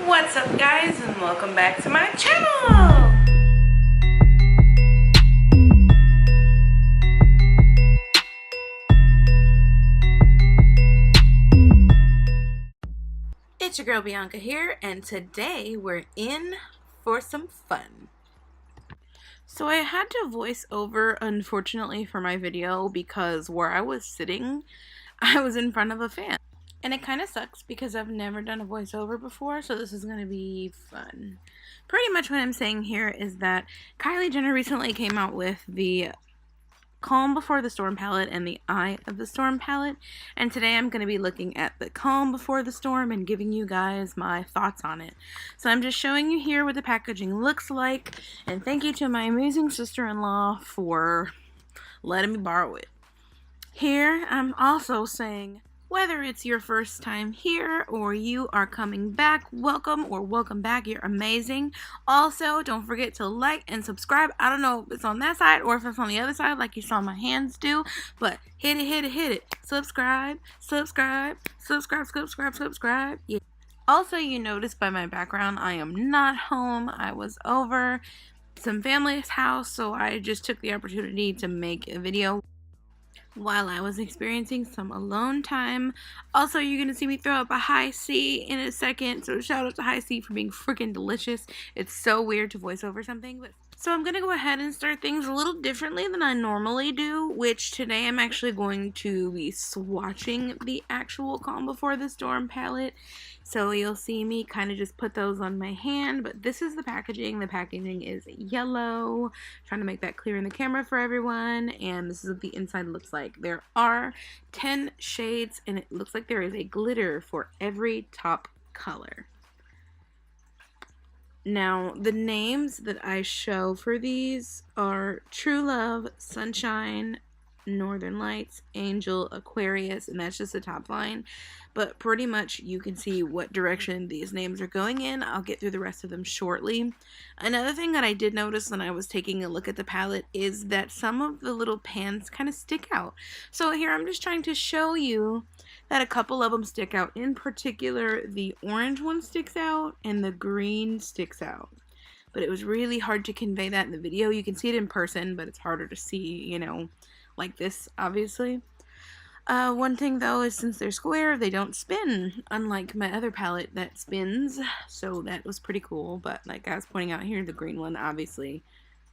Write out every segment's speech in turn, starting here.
What's up, guys, and welcome back to my channel. It's your girl Bianca here, and today we're in for some fun. So I had to voice over, unfortunately, for my video because where I was sitting, I was in front of a fan. And it kind of sucks because I've never done a voiceover before, so this is going to be fun. Pretty much what I'm saying here is that Kylie Jenner recently came out with the Calm Before the Storm palette and the Eye of the Storm palette. And today I'm going to be looking at the Calm Before the Storm and giving you guys my thoughts on it. So I'm just showing you here what the packaging looks like. And thank you to my amazing sister-in-law for letting me borrow it. Here I'm also saying, whether it's your first time here or you are coming back, welcome or welcome back. You're amazing. Also, don't forget to like and subscribe. I don't know if it's on that side or if it's on the other side like you saw my hands do, but hit it, hit it, hit it. Subscribe, subscribe, subscribe, subscribe, subscribe. Yeah. Also, you notice by my background, I am not home. I was over some family's house, so I just took the opportunity to make a video while I was experiencing some alone time. Also, you're going to see me throw up a high C in a second, so shout out to High C for being freaking delicious. It's so weird to voice over something, but so I'm going to go ahead and start things a little differently than I normally do, which today I'm actually going to be swatching the actual Calm Before the Storm palette. So you'll see me kind of just put those on my hand, but this is the packaging. The packaging is yellow. I'm trying to make that clear in the camera for everyone, and this is what the inside looks like. There are 10 shades, and it looks like there is a glitter for every top color. Now, the names that I show for these are True Love, Sunshine, Northern Lights, Angel, Aquarius, and that's just the top line. But pretty much you can see what direction these names are going in. I'll get through the rest of them shortly. Another thing that I did notice when I was taking a look at the palette is that some of the little pans kind of stick out. So here I'm just trying to show you that a couple of them stick out. In particular, the orange one sticks out and the green sticks out. But it was really hard to convey that in the video. You can see it in person, but it's harder to see, you know, like this, obviously. One thing though is since they're square, they don't spin, unlike my other palette that spins, so that was pretty cool. But like I was pointing out here, the green one obviously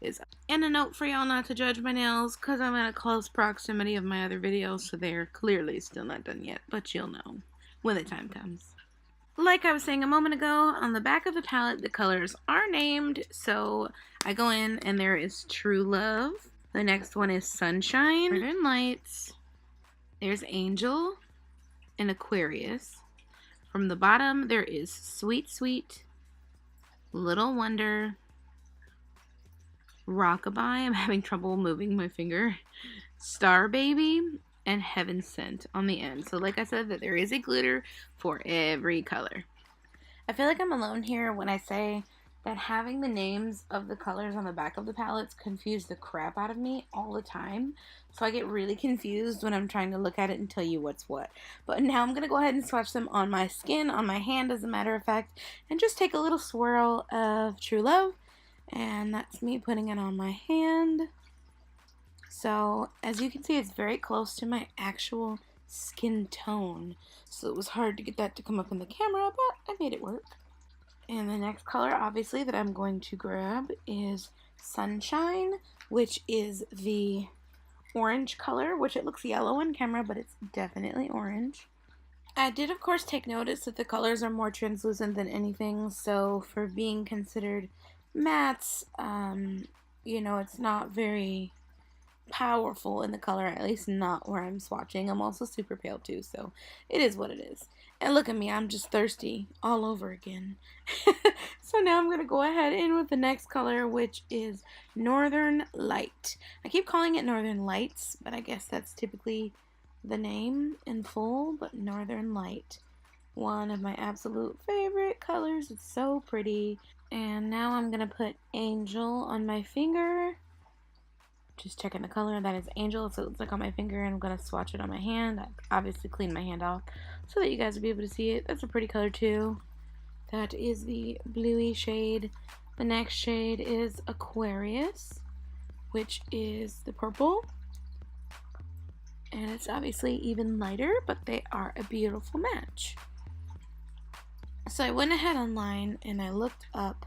is. And a note for y'all not to judge my nails, because I'm in a close proximity of my other videos, so they're clearly still not done yet, but you'll know when the time comes. Like I was saying a moment ago, on the back of the palette, the colors are named, so I go in and there is True Love. The next one is Sunshine, Northern Lights. There's Angel and Aquarius. From the bottom, there is Sweet Sweet, Little Wonder, Rockabye. I'm having trouble moving my finger. Star Baby, and Heaven Sent on the end. So like I said, that there is a glitter for every color. I feel like I'm alone here when I say that having the names of the colors on the back of the palettes confuse the crap out of me all the time. So I get really confused when I'm trying to look at it and tell you what's what. But now I'm going to go ahead and swatch them on my skin, on my hand as a matter of fact, and just take a little swirl of True Love. And that's me putting it on my hand. So as you can see, it's very close to my actual skin tone. So it was hard to get that to come up in the camera, but I made it work. And the next color, obviously, that I'm going to grab is Sunshine, which is the orange color, which it looks yellow on camera, but it's definitely orange. I did, of course, take notice that the colors are more translucent than anything, so for being considered mattes, you know, it's not very powerful in the color, at least not where I'm swatching. I'm also super pale too, so it is what it is. And look at me, I'm just thirsty all over again. So now I'm going to go ahead in with the next color, which is Northern Light. I keep calling it Northern Lights, but I guess that's typically the name in full, but Northern Light. One of my absolute favorite colors. It's so pretty. And now I'm going to put Angel on my finger. Just checking the color. That is Angel, so it looks like on my finger, and I'm going to swatch it on my hand. I obviously cleaned my hand off so that you guys will be able to see it. That's a pretty color too. That is the bluey shade. The next shade is Aquarius, which is the purple. And it's obviously even lighter, but they are a beautiful match. So I went ahead online and I looked up,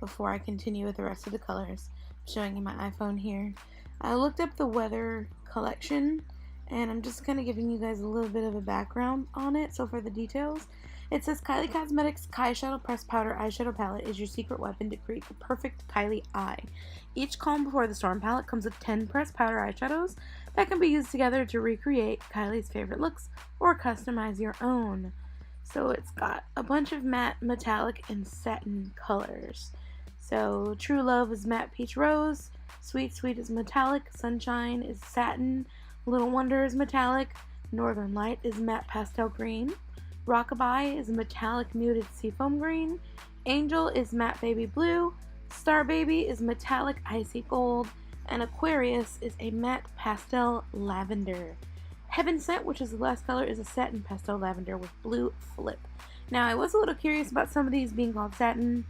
before I continue with the rest of the colors, I'm showing you my iPhone here. I looked up the Weather collection, and I'm just kind of giving you guys a little bit of a background on it. So for the details, it says KylieCosmetics Kai Shadow Pressed Powder Eyeshadow Palette is your secret weapon to create the perfect Kylie eye. Each Calm Before the Storm palette comes with 10 pressed powder eyeshadows that can be used together to recreate Kylie's favorite looks or customize your own. So it's got a bunch of matte, metallic, and satin colors. So True Love is matte peach rose, Sweet Sweet is metallic, Sunshine is satin, Little Wonder is metallic, Northern Light is matte pastel green, Rockabye is metallic muted seafoam green, Angel is matte baby blue, Star Baby is metallic icy gold, and Aquarius is a matte pastel lavender. Heaven Sent, which is the last color, is a satin pastel lavender with blue flip. Now, I was a little curious about some of these being called satin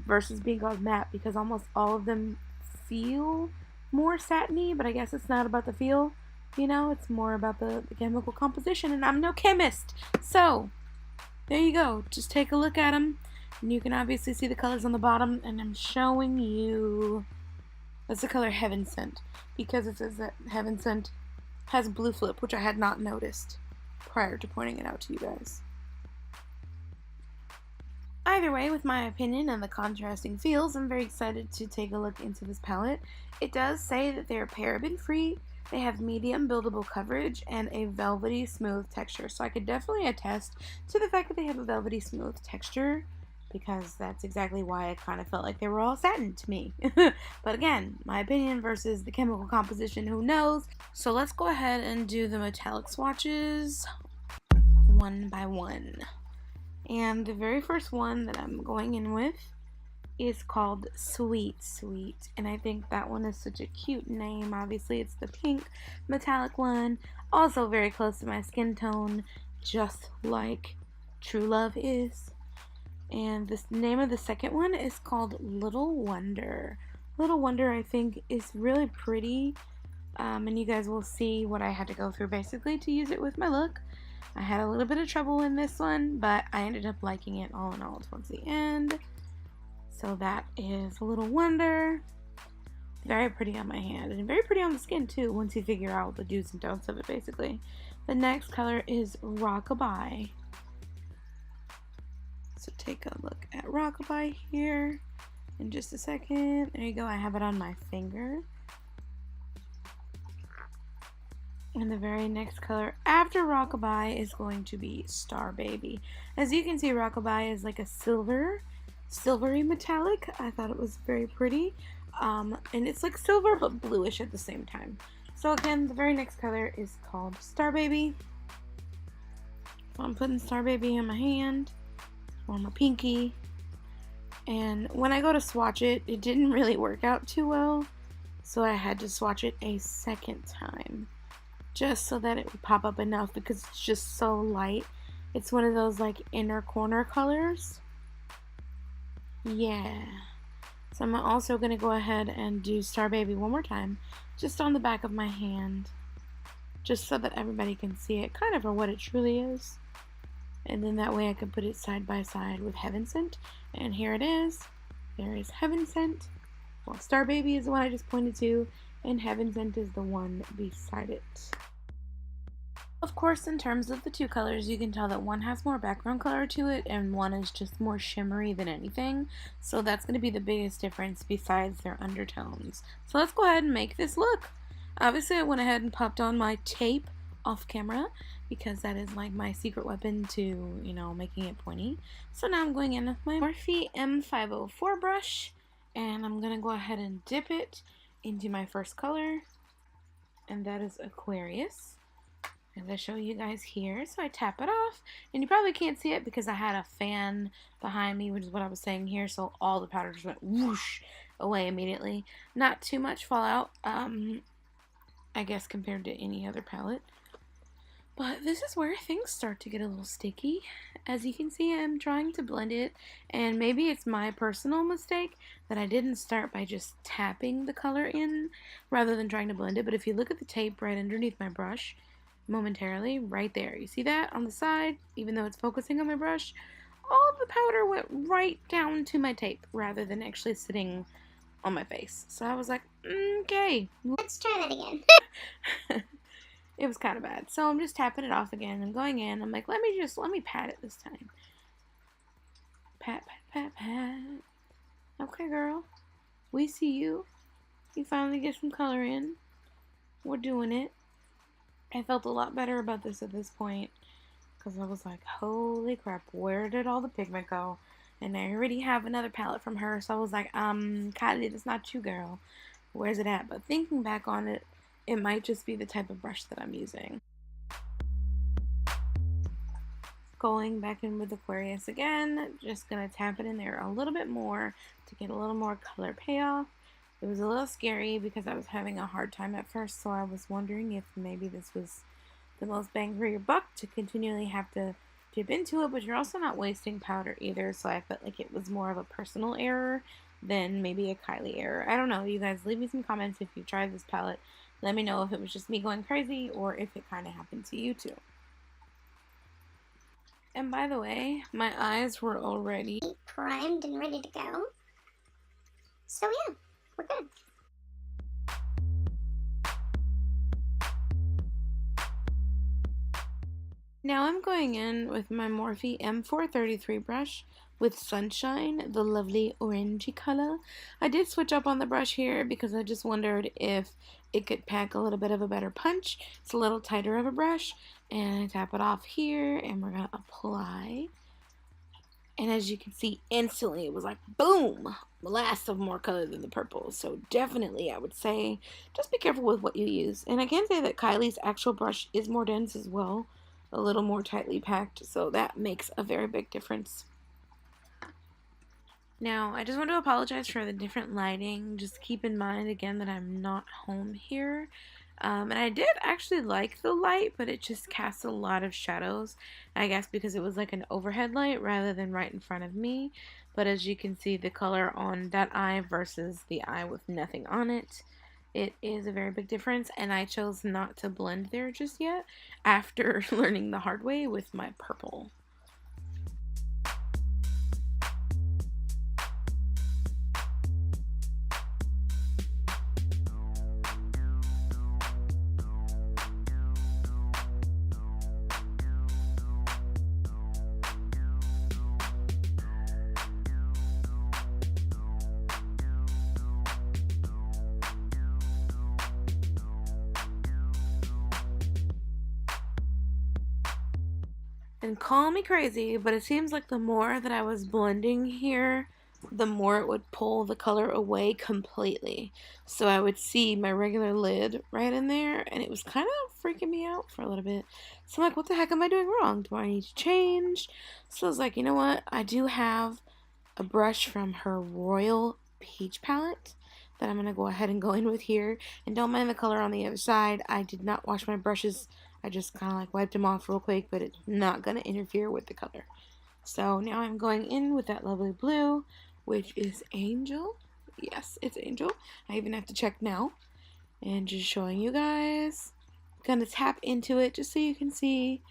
versus being called matte, because almost all of them feel more satiny, but I guess it's not about the feel, you know, it's more about the chemical composition, and I'm no chemist. So, there you go. Just take a look at them, and you can obviously see the colors on the bottom, and I'm showing you, that's the color Heaven Sent, because it says that Heaven Sent has blue flip, which I had not noticed prior to pointing it out to you guys. Either way, with my opinion and the contrasting feels, I'm very excited to take a look into this palette. It does say that they're paraben free, they have medium buildable coverage, and a velvety smooth texture. So I could definitely attest to the fact that they have a velvety smooth texture, because that's exactly why I kind of felt like they were all satin to me. But again, my opinion versus the chemical composition, who knows? So let's go ahead and do the metallic swatches one by one. And the very first one that I'm going in with is called Sweet Sweet, and I think that one is such a cute name. Obviously it's the pink metallic one, also very close to my skin tone, just like True Love is. And the name of the second one is called Little Wonder. Little Wonder, I think, is really pretty, and you guys will see what I had to go through basically to use it with my look. I had a little bit of trouble in this one, but I ended up liking it all in all towards the end. So that is Little Wonder. Very pretty on my hand, and very pretty on the skin too, once you figure out the do's and don'ts of it basically. The next color is Rockabye. So take a look at Rockabye here in just a second. There you go, I have it on my finger. And the very next color after Rockabye is going to be Star Baby. As you can see, Rockabye is like a silvery metallic. I thought it was very pretty. And it's like silver but bluish at the same time. So again, the very next color is called Star Baby. So I'm putting Star Baby in my hand, or my pinky, and when I go to swatch it, it didn't really work out too well, so I had to swatch it a second time just so that it would pop up enough, because it's just so light. It's one of those like inner corner colors. Yeah. So I'm also going to go ahead and do Star Baby one more time, just on the back of my hand, just so that everybody can see it kind of for what it truly is. And then that way I can put it side by side with Heaven Sent. And here it is. There is Heaven Sent. Well, Star Baby is the one I just pointed to, and Heaven Sent is the one beside it. Of course, in terms of the two colors, you can tell that one has more background color to it, and one is just more shimmery than anything. So that's going to be the biggest difference besides their undertones. So let's go ahead and make this look. Obviously, I went ahead and popped on my tape off camera, because that is like my secret weapon to, you know, making it pointy. So now I'm going in with my Morphe M504 brush, and I'm going to go ahead and dip it into my first color, and that is Aquarius, as I show you guys here. So I tap it off, and you probably can't see it because I had a fan behind me, which is what I was saying here, so all the powder just went whoosh away immediately. Not too much fallout, I guess, compared to any other palette. But this is where things start to get a little sticky. As you can see, I'm trying to blend it, and maybe it's my personal mistake that I didn't start by just tapping the color in rather than trying to blend it. But if you look at the tape right underneath my brush, momentarily, right there, you see that on the side, even though it's focusing on my brush, all of the powder went right down to my tape rather than actually sitting on my face. So I was like, okay, let's try that again. it was kind of bad. So I'm just tapping it off again and going in. I'm like, let me pat it this time. Pat, pat, pat, pat. Okay, girl. We see you. You finally get some color in. We're doing it. I felt a lot better about this at this point because I was like, holy crap, where did all the pigment go? And I already have another palette from her, so I was like, Kylie, that's not you, girl. Where's it at? But thinking back on it, it might just be the type of brush that I'm using. Going back in with Aquarius again, just gonna tap it in there a little bit more to get a little more color payoff. It was a little scary because I was having a hard time at first, so I was wondering if maybe this was the most bang for your buck to continually have to dip into it, but you're also not wasting powder either, so I felt like it was more of a personal error than maybe a Kylie error. I don't know, you guys leave me some comments if you tried this palette. Let me know if it was just me going crazy or if it kind of happened to you too. And by the way, my eyes were already primed and ready to go. So yeah, we're good. Now I'm going in with my Morphe M433 brush with Sunshine, the lovely orangey color. I did switch up on the brush here because I just wondered if it could pack a little bit of a better punch. It's a little tighter of a brush, and I tap it off here and we're gonna apply. And as you can see, instantly it was like boom, blast of more color than the purple. So definitely I would say just be careful with what you use. And I can say that Kylie's actual brush is more dense as well, a little more tightly packed, so that makes a very big difference. Now, I just want to apologize for the different lighting. Just keep in mind again that I'm not home here. And I did actually like the light, but it just casts a lot of shadows. I guess because it was like an overhead light rather than right in front of me. But as you can see, the color on that eye versus the eye with nothing on it, it is a very big difference. And I chose not to blend there just yet after learning the hard way with my purple. And call me crazy, but it seems like the more that I was blending here, the more it would pull the color away completely. So I would see my regular lid right in there, and it was kind of freaking me out for a little bit. So I'm like, what the heck am I doing wrong? Do I need to change? So I was like, you know what? I do have a brush from her Royal Peach palette that I'm going to go ahead and go in with here. And don't mind the color on the other side. I did not wash my brushes. I just kind of like wiped them off real quick, but it's not going to interfere with the color. So now I'm going in with that lovely blue, which is Angel. Yes, it's Angel. I even have to check now. And just showing you guys. Gonna tap into it just so you can see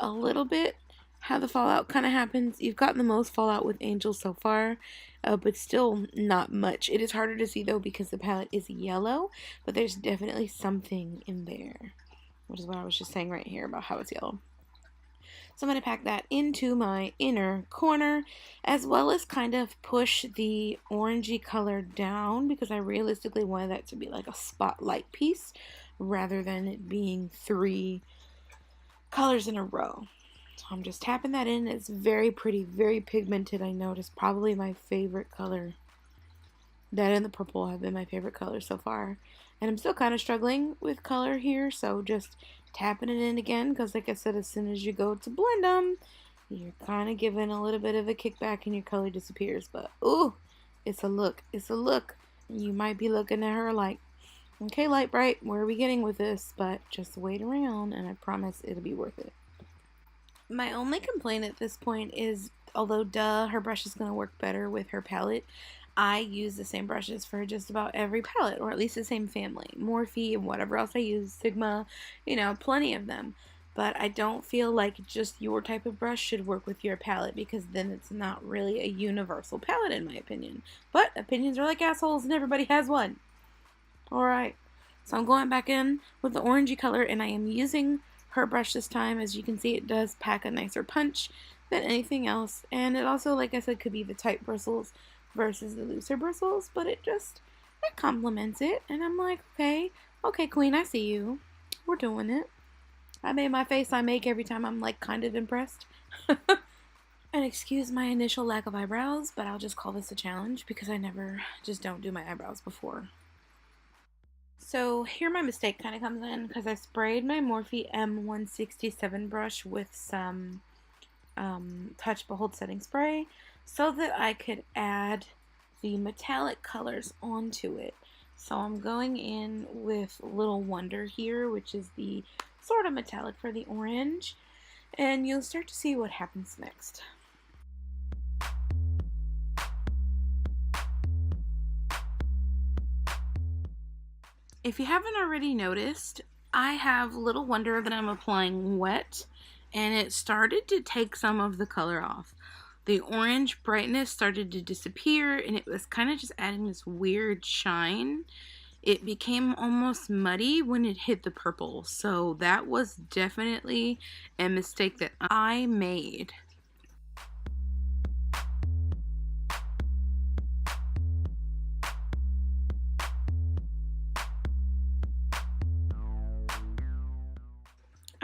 a little bit how the fallout kind of happens. You've gotten the most fallout with Angel so far, but still not much. It is harder to see though because the palette is yellow, but there's definitely something in there, which is what I was just saying right here about how it's yellow. So I'm going to pack that into my inner corner, as well as kind of push the orangey color down because I realistically wanted that to be like a spotlight piece rather than it being 3 colors in a row. So I'm just tapping that in. It's very pretty, very pigmented. I noticed probably my favorite color. That and the purple have been my favorite colors so far. And I'm still kind of struggling with color here, so just tapping it in again, because like I said, as soon as you go to blend them, you're kind of giving a little bit of a kickback and your color disappears. But, ooh, it's a look. It's a look. You might be looking at her like, Okay, Light Bright, where are we getting with this? But just wait around and I promise it'll be worth it. My only complaint at this point is, although duh, her brush is going to work better with her palette, I use the same brushes for just about every palette, or at least the same family. Morphe and whatever else I use, Sigma, you know, plenty of them. But I don't feel like just your type of brush should work with your palette, because then it's not really a universal palette in my opinion. But opinions are like assholes and everybody has one. Alright, so I'm going back in with the orangey color, and I am using her brush this time. As you can see, it does pack a nicer punch than anything else, and it also, like I said, could be the tight bristles versus the looser bristles, but it complements it, and I'm like, okay queen, I see you. We're doing it. I made my face I make every time I'm like kind of impressed. And excuse my initial lack of eyebrows, but I'll just call this a challenge because I never just don't do my eyebrows before. So here my mistake kind of comes in, because I sprayed my Morphe M167 brush with some Touch Behold setting spray so that I could add the metallic colors onto it. So I'm going in with Little Wonder here, which is the sort of metallic for the orange, and you'll start to see what happens next. If you haven't already noticed, I have Little Wonder that I'm applying wet, and it started to take some of the color off. The orange brightness started to disappear, and it was kind of just adding this weird shine. It became almost muddy when it hit the purple, so that was definitely a mistake that I made.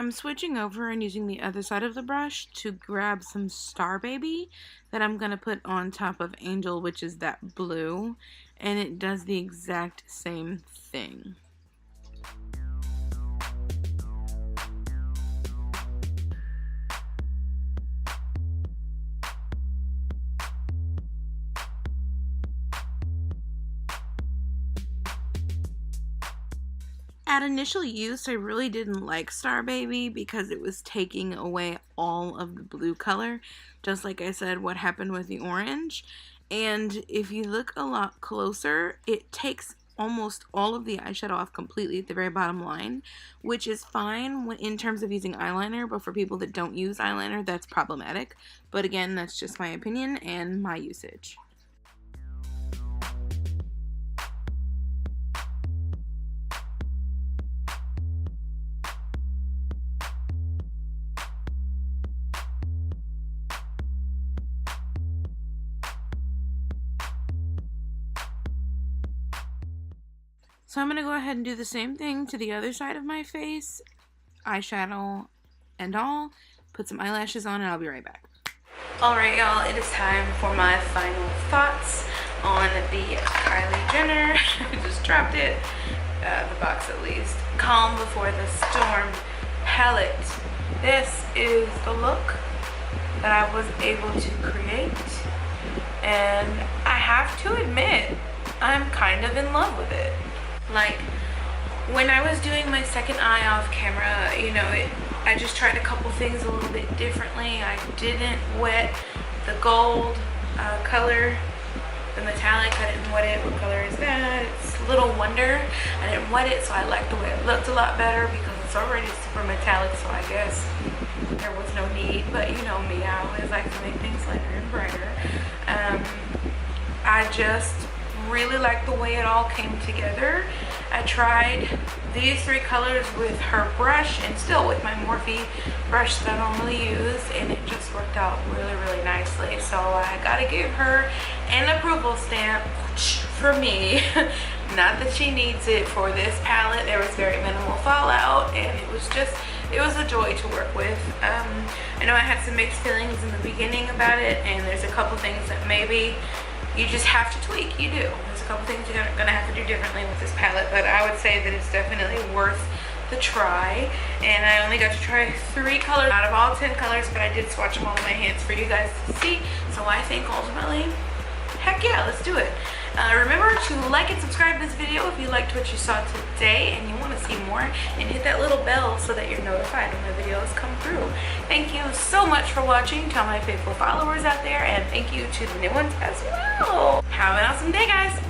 I'm switching over and using the other side of the brush to grab some Star Baby that I'm going to put on top of Angel, which is that blue, and it does the exact same thing. At initial use, I really didn't like Star Baby because it was taking away all of the blue color, just like I said what happened with the orange. And if you look a lot closer, it takes almost all of the eyeshadow off completely at the very bottom line, which is fine in terms of using eyeliner, but for people that don't use eyeliner, that's problematic. But again, that's just my opinion and my usage. So I'm going to go ahead and do the same thing to the other side of my face, eyeshadow and all, put some eyelashes on, and I'll be right back. Alright y'all, it is time for my final thoughts on the Kylie Jenner, I just dropped it, the box at least, Calm Before the Storm palette. This is the look that I was able to create, and I have to admit, I'm kind of in love with it. Like, when I was doing my second eye off camera, you know, I just tried a couple things a little bit differently. I didn't wet the gold color, the metallic. I didn't wet it. What color is that? It's Little Wonder. I didn't wet it, so I liked the way it looked a lot better because it's already super metallic, so I guess there was no need. But you know me, I always like to make things lighter and brighter. I just really like the way it all came together. I tried these three colors with her brush and still with my Morphe brush that I normally use, and it just worked out really nicely. So I gotta give her an approval stamp for me. Not that she needs it for this palette. There was very minimal fallout, and it was a joy to work with. I know I had some mixed feelings in the beginning about it, and there's a couple things that maybe you just have to tweak. You do. There's a couple things you're gonna have to do differently with this palette, but I would say that it's definitely worth the try. And I only got to try 3 colors out of all 10 colors, but I did swatch them all in my hands for you guys to see. So I think ultimately Heck yeah, let's do it. Remember to like and subscribe to this video if you liked what you saw today and you want to see more, and hit that little bell so that you're notified when my videos come through. Thank you so much for watching to all my faithful followers out there, and thank you to the new ones as well. Have an awesome day, guys.